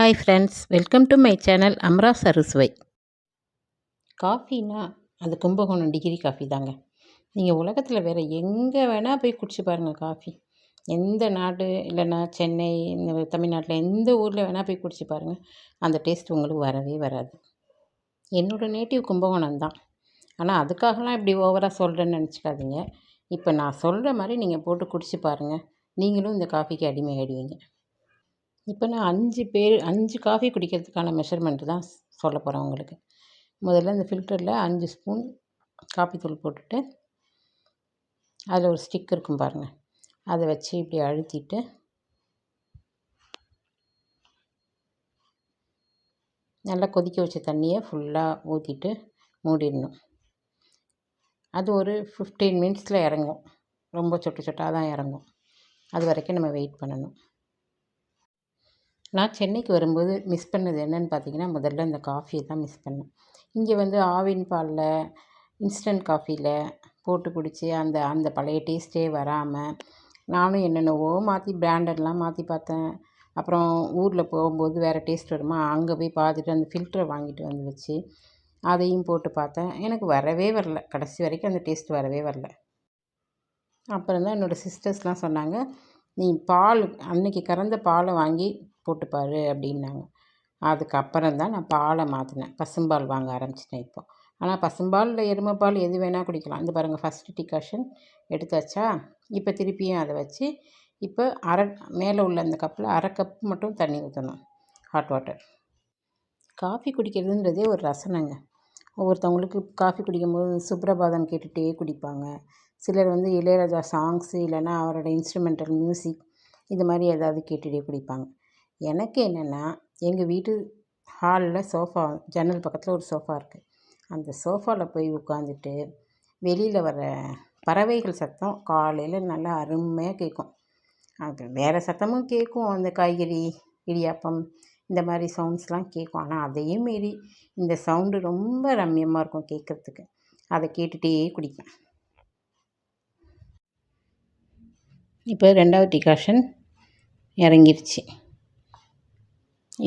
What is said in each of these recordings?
Hi friends, welcome to my channel Amras Arusuvai. காஃபின்னா அது Kumbakonam degree coffee தாங்க. நீங்கள் உலகத்தில் வேறு எங்கே வேணால் போய் குடிச்சு பாருங்கள் காஃபி. எந்த நாடு இல்லைன்னா சென்னை, இந்த தமிழ்நாட்டில் எந்த ஊரில் வேணால் போய் குடிச்சு பாருங்கள், அந்த டேஸ்ட் உங்களுக்கு வரவே வராது. என்னோடய நேட்டிவ் கும்பகோணம் தான். ஆனால் அதுக்காகலாம் இப்படி ஓவராக சொல்கிறேன்னு நினச்சிக்காதீங்க. இப்போ நான் சொல்கிற மாதிரி நீங்கள் போட்டு குடிச்சு பாருங்கள், நீங்களும் இந்த காஃபிக்கு அடிமை ஆகிடுவீங்க. இப்போ நான் 5 காஃபி குடிக்கிறதுக்கான மெஷர்மெண்ட்டு தான் சொல்ல போகிறேன் உங்களுக்கு. முதல்ல இந்த ஃபில்டரில் 5 ஸ்பூன் காஃபி தூள் போட்டுட்டு, அதில் ஒரு ஸ்டிக் இருக்கும் பாருங்கள், அதை வச்சு இப்படி அழுத்திட்டு நல்லா கொதிக்க வச்ச தண்ணியை ஃபுல்லாக ஊற்றிட்டு மூடிடணும். அது ஒரு 15 மினிட்ஸில் இறங்கும். ரொம்ப சொட்டு சொட்டாக தான் இறங்கும். அது வரைக்கும் நம்ம வெயிட் பண்ணணும். நான் சென்னைக்கு வரும்போது மிஸ் பண்ணது என்னென்னு பார்த்தீங்கன்னா, முதல்ல இந்த காஃபியை தான் மிஸ் பண்ணேன். இங்கே வந்து ஆவின் பாலில், இன்ஸ்டன்ட் காஃபியில் போட்டு குடித்து அந்த பழைய டேஸ்ட்டே வராமல், நானும் என்னென்னவோ பிராண்டட்லாம் மாற்றி பார்த்தேன். அப்புறம் ஊரில் போகும்போது வேறு டேஸ்ட் வருமா, அங்கே போய் பார்த்துட்டு அந்த ஃபில்டரை வாங்கிட்டு வந்து வச்சு அதையும் போட்டு பார்த்தேன். எனக்கு வரவே வரல. கடைசி வரைக்கும் அந்த டேஸ்ட் வரவே வரல. அப்புறம் தான் என்னோடய சிஸ்டர்ஸ்லாம் சொன்னாங்க, நீ அன்றைக்கி கறந்த பாலை வாங்கி போட்டுப்பார் அப்படின்னாங்க. அதுக்கப்புறம் தான் நான் பாலை மாற்றினேன். பசும்பால் வாங்க ஆரம்பிச்சிட்டேன் இப்போ. ஆனால் பசும்பால் இல்லை எருமைப்பால் எது வேணால் குடிக்கலாம். இந்த பாருங்கள், ஃபஸ்ட்டு டிகாஷன் எடுத்தாச்சா. இப்போ திருப்பியும் அதை வச்சு இப்போ மேலே உள்ள அந்த கப்பில் 1/2 கப் மட்டும் தண்ணி ஊற்றணும், ஹாட் வாட்டர். காஃபி குடிக்கிறதுன்றதே ஒரு ரசனைங்க. ஒவ்வொருத்தவங்களுக்கு காஃபி குடிக்கும்போது சுப்ரபாதம் கேட்டுகிட்டே குடிப்பாங்க. சிலர் வந்து இளையராஜா சாங்ஸு இல்லைன்னா அவரோட இன்ஸ்ட்ருமெண்டல் மியூசிக் இது மாதிரி ஏதாவது கேட்டுகிட்டே குடிப்பாங்க. எனக்கு என்னென்னா, எங்கள் வீட்டு ஹாலில் சோஃபா, ஜன்னல் பக்கத்தில் ஒரு சோஃபா இருக்குது. அந்த சோஃபாவில் போய் உட்காந்துட்டு வெளியில் வர பறவைகள் சத்தம் காலையில் நல்லா அருமையாக கேட்கும். அது வேறு சத்தமும் கேட்கும், அந்த காய்கறி இடியாப்பம் இந்த மாதிரி சவுண்ட்ஸ்லாம் கேட்கும். ஆனால் அதையும் மீறி இந்த சவுண்டு ரொம்ப ரம்மியமாக இருக்கும் கேட்குறதுக்கு. அதை கேட்டுகிட்டே குடிப்பேன். இப்போ 2வது டிகாஷன் இறங்கிருச்சு.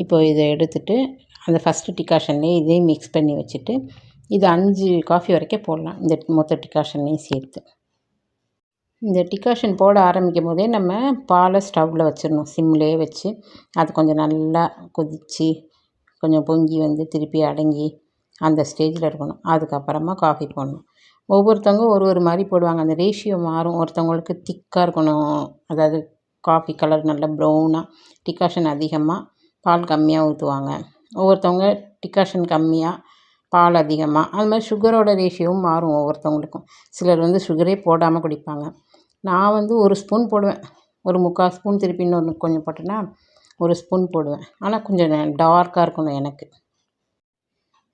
இப்போ இதை எடுத்துகிட்டு அந்த ஃபஸ்ட்டு டிகாஷன்லேயே இதையும் மிக்ஸ் பண்ணி வச்சுட்டு, இது 5 காஃபி வரைக்கும் போடலாம், இந்த மொத்த டிகாஷன்லேயும் சேர்த்து. இந்த டிகாஷன் போட ஆரம்பிக்கும் போதே நம்ம பாலை ஸ்டவ்வில் வச்சிடணும், சிம்லேயே வச்சு. அது கொஞ்சம் நல்லா கொதித்து கொஞ்சம் பொங்கி வந்து திருப்பி அடங்கி அந்த ஸ்டேஜில் இருக்கணும். அதுக்கப்புறமா காஃபி போடணும். ஒவ்வொருத்தவங்க ஒரு மாதிரி போடுவாங்க, அந்த ரேஷியோ மாறும். ஒருத்தவங்களுக்கு திக்காக இருக்கணும், அதாவது காஃபி கலர் நல்லா ப்ரௌனாக, டிகாஷன் அதிகமாக பால் கம்மியாக ஊற்றுவாங்க. ஒவ்வொருத்தவங்க டிகாஷன் கம்மியாக பால் அதிகமாக, அது மாதிரி சுகரோட ரேஷியோவும் மாறும் ஒவ்வொருத்தவங்களுக்கும். சிலர் வந்து சுகரே போடாமல் குடிப்பாங்க. நான் வந்து 1 ஸ்பூன் போடுவேன், ஒரு 3/4 ஸ்பூன் திருப்பி இன்னொன்று கொஞ்சம் போட்டேன்னா 1 ஸ்பூன் போடுவேன். ஆனால் கொஞ்சம் டார்க்காக இருக்கணும் எனக்கு.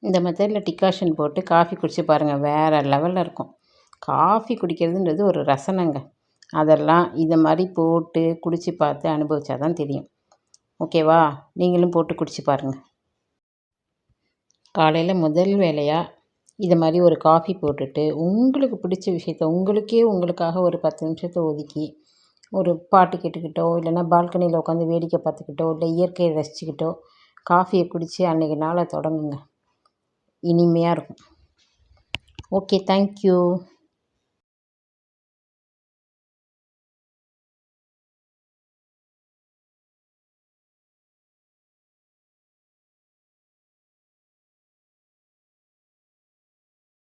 இந்த மெத்தடில் டிகாஷன் போட்டு காஃபி குடிச்சு பாருங்கள், வேறு லெவலில் இருக்கும். காஃபி குடிக்கிறதுன்றது ஒரு ரசனைங்க. அதெல்லாம் இதை மாதிரி போட்டு குடித்து பார்த்து அனுபவிச்சா தான் தெரியும். ஓகேவா? நீங்களும் போட்டு குடிச்சு பாருங்கள். காலையில் முதல் வேலையாக இதை மாதிரி ஒரு காஃபி போட்டுட்டு, உங்களுக்கு பிடிச்ச விஷயத்த உங்களுக்காக ஒரு 10 நிமிஷத்தை ஒதுக்கி ஒரு பாட்டு கேட்டுக்கிட்டோ, இல்லைன்னா பால்கனியில் உட்காந்து வேடிக்கை பார்த்துக்கிட்டோ, இல்லை இயற்கையை ரசிச்சுக்கிட்டோ காஃபியை குடித்து அன்றைக்கி நாளை தொடங்குங்க. இனிமையாக இருக்கும். Okay, thank you.